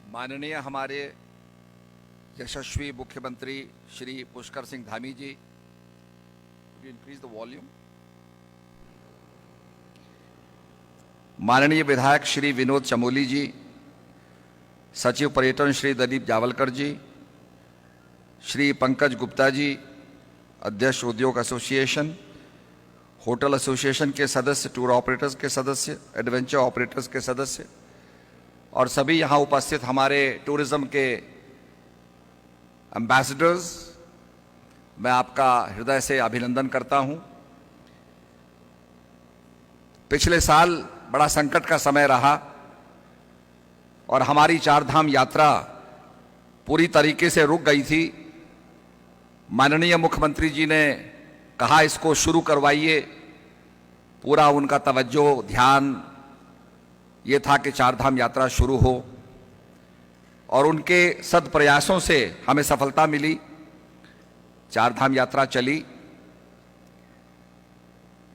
माननीय हमारे यशस्वी मुख्यमंत्री श्री पुष्कर सिंह धामी जी, इंक्रीज द वॉल्यूम। माननीय विधायक श्री विनोद चमोली जी, सचिव पर्यटन श्री दिलीप जावलकर जी, श्री पंकज गुप्ता जी, अध्यक्ष उद्योग एसोसिएशन, होटल एसोसिएशन के सदस्य, टूर ऑपरेटर्स के सदस्य, एडवेंचर ऑपरेटर्स के सदस्य और सभी यहाँ उपस्थित हमारे टूरिज्म के एम्बेसडर्स, मैं आपका हृदय से अभिनंदन करता हूँ। पिछले साल बड़ा संकट का समय रहा और हमारी चारधाम यात्रा पूरी तरीके से रुक गई थी। माननीय मुख्यमंत्री जी ने कहा इसको शुरू करवाइए, पूरा उनका तवज्जो ध्यान ये था कि चारधाम यात्रा शुरू हो और उनके सद प्रयासों से हमें सफलता मिली। चारधाम यात्रा चली,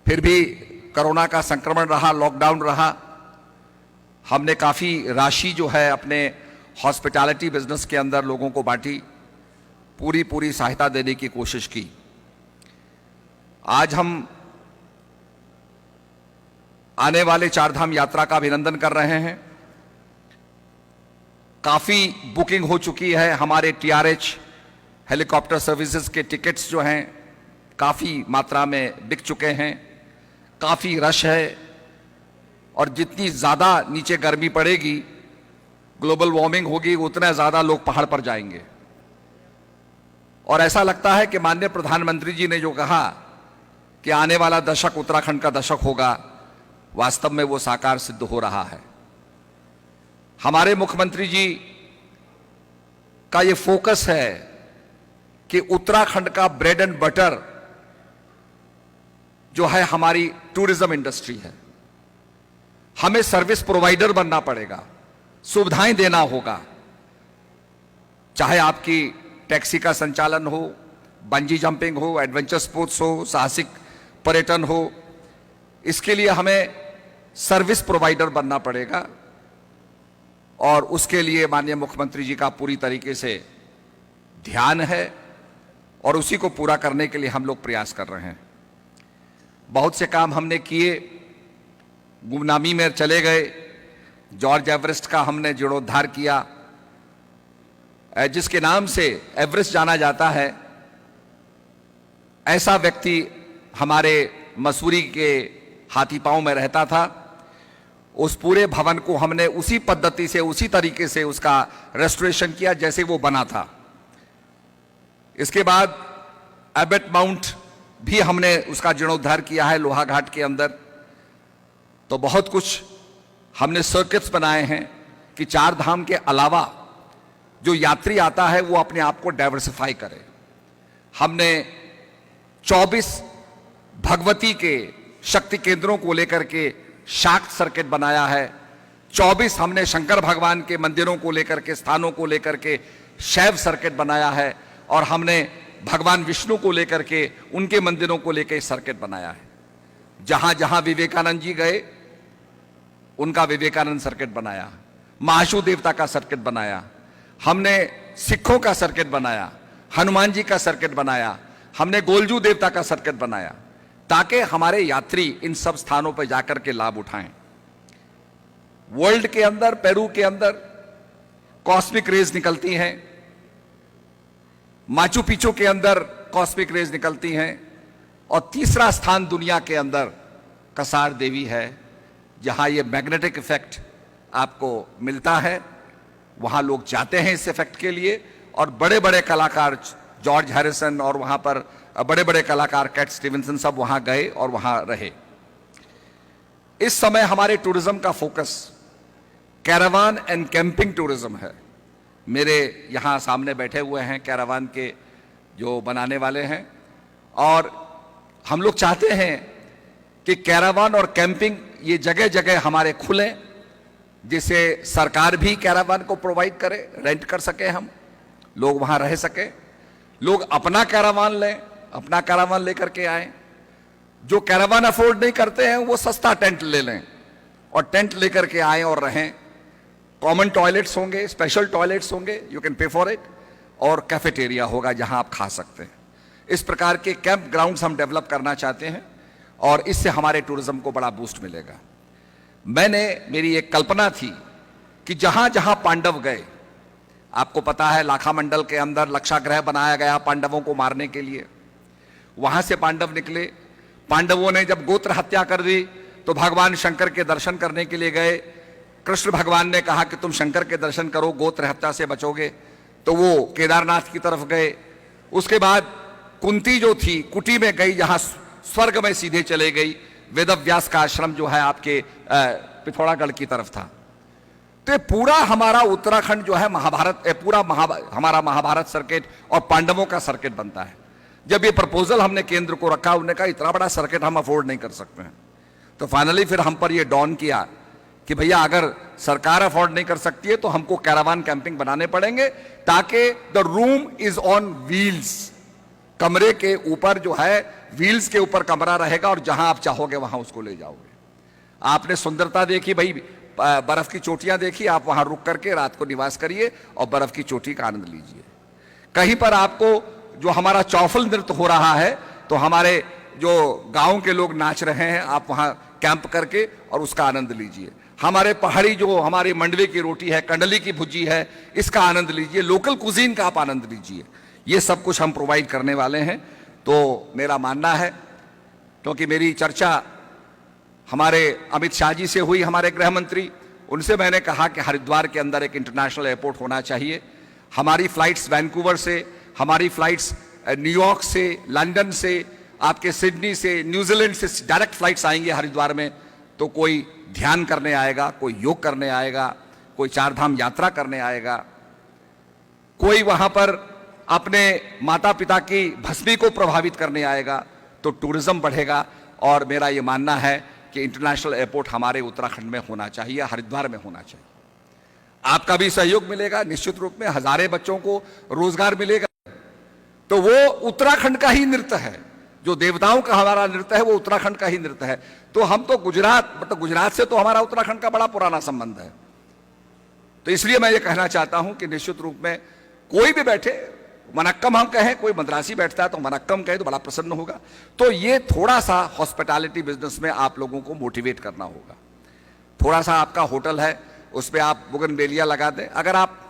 फिर भी कोरोना का संक्रमण रहा, लॉकडाउन रहा। हमने काफ़ी राशि जो है अपने हॉस्पिटैलिटी बिजनेस के अंदर लोगों को बांटी, पूरी सहायता देने की कोशिश की। आज हम आने वाले चारधाम यात्रा का अभिनंदन कर रहे हैं। काफ़ी बुकिंग हो चुकी है। हमारे टीआरएच हेलीकॉप्टर सर्विसेज के टिकट्स जो हैं काफ़ी मात्रा में बिक चुके हैं। काफ़ी रश है और जितनी ज़्यादा नीचे गर्मी पड़ेगी, ग्लोबल वार्मिंग होगी, उतना ज़्यादा लोग पहाड़ पर जाएंगे। और ऐसा लगता है कि माननीय प्रधानमंत्री जी ने जो कहा कि आने वाला दशक उत्तराखंड का दशक होगा, वास्तव में वो साकार सिद्ध हो रहा है। हमारे मुख्यमंत्री जी का ये फोकस है कि उत्तराखंड का ब्रेड एंड बटर जो है हमारी टूरिज्म इंडस्ट्री है। हमें सर्विस प्रोवाइडर बनना पड़ेगा, सुविधाएं देना होगा, चाहे आपकी टैक्सी का संचालन हो, बंजी जंपिंग हो, एडवेंचर स्पोर्ट्स हो, साहसिक पर्यटन हो। इसके लिए हमें सर्विस प्रोवाइडर बनना पड़ेगा और उसके लिए माननीय मुख्यमंत्री जी का पूरी तरीके से ध्यान है और उसी को पूरा करने के लिए हम लोग प्रयास कर रहे हैं। बहुत से काम हमने किए, गुमनामी में चले गए। जॉर्ज एवरेस्ट का हमने जीर्णोद्धार किया, जिसके नाम से एवरेस्ट जाना जाता है। ऐसा व्यक्ति हमारे मसूरी के हाथीपांव में रहता था। उस पूरे भवन को हमने उसी पद्धति से, उसी तरीके से उसका रेस्टोरेशन किया जैसे वो बना था। इसके बाद एबेट माउंट भी हमने उसका जीर्णोद्धार किया है लोहाघाट के अंदर। तो बहुत कुछ हमने सर्किट्स बनाए हैं कि चार धाम के अलावा जो यात्री आता है वो अपने आप को डाइवर्सिफाई करे। हमने 24 भगवती के शक्ति केंद्रों को लेकर के शाक्त सर्किट बनाया है। 24 हमने शंकर भगवान के मंदिरों को लेकर के, स्थानों को लेकर के शैव सर्किट बनाया है और हमने भगवान विष्णु को लेकर के, उनके मंदिरों को लेकर सर्किट बनाया है। जहां जहां विवेकानंद जी गए उनका विवेकानंद सर्किट बनाया, महाशु देवता का सर्किट बनाया, हमने सिखों का सर्किट बनाया, हनुमान जी का सर्किट बनाया, हमने गोलजू देवता का सर्किट बनाया, ताकि हमारे यात्री इन सब स्थानों पर जाकर के लाभ उठाएं। वर्ल्ड के अंदर, पेरू के अंदर कॉस्मिक रेज निकलती हैं, माचू पिचू के अंदर कॉस्मिक रेज निकलती हैं और तीसरा स्थान दुनिया के अंदर कसार देवी है, जहां ये मैग्नेटिक इफेक्ट आपको मिलता है। वहां लोग जाते हैं इस इफेक्ट के लिए और बड़े बड़े कलाकार, जॉर्ज हैरिसन और वहां पर बड़े बड़े कलाकार कैट स्टीवेंसन सब वहां गए और वहां रहे। इस समय हमारे टूरिज्म का focus caravan and camping tourism है। मेरे यहां सामने बैठे हुए हैं कैरावान के जो बनाने वाले हैं और हम लोग चाहते हैं कि कैरावान और कैंपिंग ये जगह जगह हमारे खुले, जिससे सरकार भी कैरावान को प्रोवाइड करे, रेंट कर सके, हम लोग वहां रह सके, लोग अपना कैरावान लें, अपना कैरावान लेकर के आए। जो कैरावान अफोर्ड नहीं करते हैं वो सस्ता टेंट ले लें और टेंट लेकर के आए और रहें। कॉमन टॉयलेट्स होंगे, स्पेशल टॉयलेट्स होंगे, you can pay for it, और कैफेटेरिया होगा जहां आप खा सकते हैं। इस प्रकार के कैंप ग्राउंड्स हम डेवलप करना चाहते हैं और इससे हमारे टूरिज्म को बड़ा बूस्ट मिलेगा। मेरी एक कल्पना थी कि जहां जहां पांडव गए, आपको पता है लाखा मंडल के अंदर लक्षागृह बनाया गया पांडवों को मारने के लिए, वहां से पांडव निकले। पांडवों ने जब गोत्र हत्या कर दी तो भगवान शंकर के दर्शन करने के लिए गए। कृष्ण भगवान ने कहा कि तुम शंकर के दर्शन करो, गोत्र हत्या से बचोगे, तो वो केदारनाथ की तरफ गए। उसके बाद कुंती जो थी कुटी में गई, जहां स्वर्ग में सीधे चले गई। वेदव्यास का आश्रम जो है आपके पिथौरागढ़ की तरफ था। तो ये पूरा हमारा उत्तराखंड जो है हमारा महाभारत सर्किट और पांडवों का सर्किट बनता है। जब ये प्रपोजल हमने केंद्र को रखा, उन्होंने कहा इतना बड़ा सर्किट हम अफोर्ड नहीं कर सकते हैं। तो फाइनली फिर हम पर ये डॉन किया कि भैया अगर सरकार अफोर्ड नहीं कर सकती है तो हमको कैरावान कैंपिंग बनाने पड़ेंगे, ताकि the room is on wheels, कमरे के ऊपर जो है व्हील्स के ऊपर कमरा रहेगा और जहां आप चाहोगे वहां उसको ले जाओगे। आपने सुंदरता देखी भाई, बर्फ की चोटियां देखी, आप वहां रुक करके रात को निवास करिए और बर्फ की चोटी का आनंद लीजिए। कहीं पर आपको जो हमारा चौफल नृत्य हो रहा है, तो हमारे जो गांव के लोग नाच रहे हैं, आप वहां कैंप करके और उसका आनंद लीजिए। हमारे पहाड़ी जो हमारी मंडवे की रोटी है, कंडली की भुजी है, इसका आनंद लीजिए। लोकल कुजीन का आप आनंद लीजिए। ये सब कुछ हम प्रोवाइड करने वाले हैं। तो मेरा मानना है, क्योंकि मेरी चर्चा हमारे अमित शाह जी से हुई, हमारे गृह मंत्री, उनसे मैंने कहा कि हरिद्वार के अंदर एक इंटरनेशनल एयरपोर्ट होना चाहिए। हमारी फ्लाइट्स वैंकूवर से, हमारी फ्लाइट्स न्यूयॉर्क से, लंदन से, आपके सिडनी से, न्यूजीलैंड से डायरेक्ट फ्लाइट्स आएंगे हरिद्वार में। तो कोई ध्यान करने आएगा, कोई योग करने आएगा, कोई चारधाम यात्रा करने आएगा, कोई वहां पर अपने माता पिता की भस्मी को प्रभावित करने आएगा, तो टूरिज्म बढ़ेगा। और मेरा ये मानना है कि इंटरनेशनल एयरपोर्ट हमारे उत्तराखंड में होना चाहिए, हरिद्वार में होना चाहिए। आपका भी सहयोग मिलेगा, निश्चित रूप में हजारों बच्चों को रोजगार मिलेगा। तो वो उत्तराखंड का ही नृत्य है, जो देवताओं का हमारा नृत्य है वो उत्तराखंड का ही नृत्य है। तो हम तो गुजरात से तो हमारा उत्तराखंड का बड़ा पुराना संबंध है। तो इसलिए मैं ये कहना चाहता हूं कि निश्चित रूप में कोई भी बैठे, मनक्कम हम कहें, कोई मद्रासी बैठता है तो मनक्कम कहे तो बड़ा प्रसन्न होगा। तो ये थोड़ा सा हॉस्पिटैलिटी बिजनेस में आप लोगों को मोटिवेट करना होगा। थोड़ा सा आपका होटल है, उस पर आप बोगनवेलिया लगा दें। अगर आप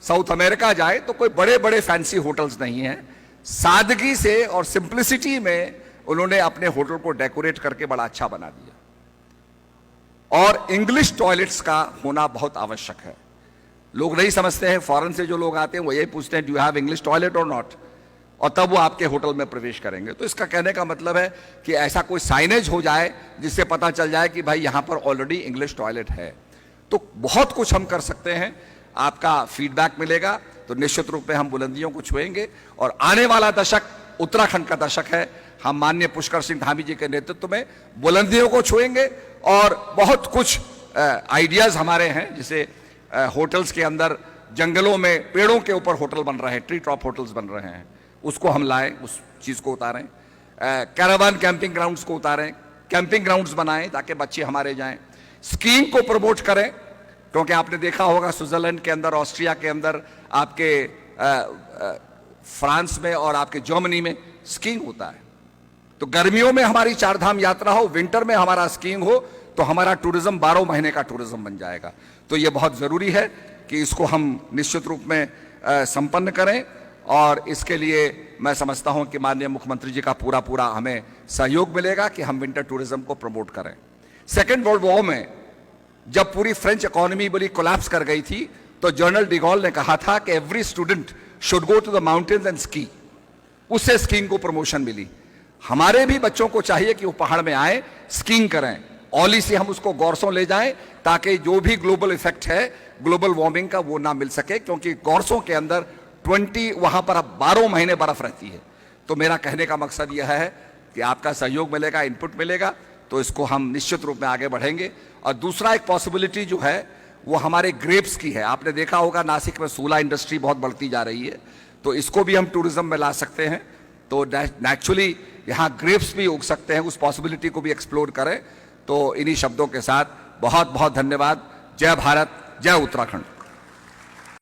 साउथ अमेरिका जाए तो कोई बड़े बड़े फैंसी होटल्स नहीं हैं, सादगी से और सिंप्लिसिटी में उन्होंने अपने होटल को डेकोरेट करके बड़ा अच्छा बना दिया। और इंग्लिश टॉयलेट्स का होना बहुत आवश्यक है। लोग नहीं समझते हैं, फॉरेन से जो लोग आते हैं वो यही पूछते हैं do you have English toilet और नॉट, और तब वो आपके होटल में प्रवेश करेंगे। तो इसका कहने का मतलब है कि ऐसा कोई साइनेज हो जाए जिससे पता चल जाए कि भाई यहां पर ऑलरेडी इंग्लिश टॉयलेट है। तो बहुत कुछ हम कर सकते हैं। आपका फीडबैक मिलेगा तो निश्चित रूप में हम बुलंदियों को छुएंगे। और आने वाला दशक उत्तराखंड का दशक है। हम माननीय पुष्कर सिंह धामी जी के नेतृत्व में बुलंदियों को छुएंगे और बहुत कुछ आइडियाज हमारे हैं, जैसे होटल्स के अंदर जंगलों में पेड़ों के ऊपर होटल बन रहे हैं, ट्री टॉप होटल्स बन रहे हैं, उसको हम लाएं, उस चीज को उतारें। कैरावान कैंपिंग ग्राउंड्स को उतारें, कैंपिंग ग्राउंड्स बनाएं ताकि बच्चे हमारे जाएं। स्कीइंग को प्रमोट करें, क्योंकि आपने देखा होगा स्विट्जरलैंड के अंदर, ऑस्ट्रिया के अंदर, आपके फ्रांस में और आपके जर्मनी में स्कीइंग होता है। तो गर्मियों में हमारी चारधाम यात्रा हो, विंटर में हमारा स्कीइंग हो, तो हमारा टूरिज्म 12 महीने का टूरिज्म बन जाएगा। तो ये बहुत जरूरी है कि इसको हम निश्चित रूप में संपन्न करें। और इसके लिए मैं समझता हूं कि माननीय मुख्यमंत्री जी का पूरा हमें सहयोग मिलेगा कि हम विंटर टूरिज्म को प्रमोट करें। सेकेंड वर्ल्ड वॉर में जब पूरी फ्रेंच इकोनॉमी बड़ी कोलैप्स कर गई थी, तो जनरल डिगॉल ने कहा था कि every student should go to the mountains and ski. उससे स्कीइंग को प्रमोशन मिली। हमारे भी बच्चों को चाहिए कि वो पहाड़ में आए, स्कीइंग करें। ओली से हम उसको गौरसों ले जाएं ताकि जो भी ग्लोबल इफेक्ट है ग्लोबल वार्मिंग का वो ना मिल सके, क्योंकि गौरसों के अंदर 20 वहां पर 12 महीने बर्फ रहती है। तो मेरा कहने का मकसद यह है कि आपका सहयोग मिलेगा, इनपुट मिलेगा, तो इसको हम निश्चित रूप में आगे बढ़ेंगे। और दूसरा एक पॉसिबिलिटी जो है वो हमारे ग्रेप्स की है। आपने देखा होगा नासिक में सोला इंडस्ट्री बहुत बढ़ती जा रही है, तो इसको भी हम टूरिज्म में ला सकते हैं। तो नेचुरली यहाँ ग्रेप्स भी उग सकते हैं, उस पॉसिबिलिटी को भी एक्सप्लोर करें। तो इन्हीं शब्दों के साथ बहुत बहुत धन्यवाद। जय भारत, जय उत्तराखंड।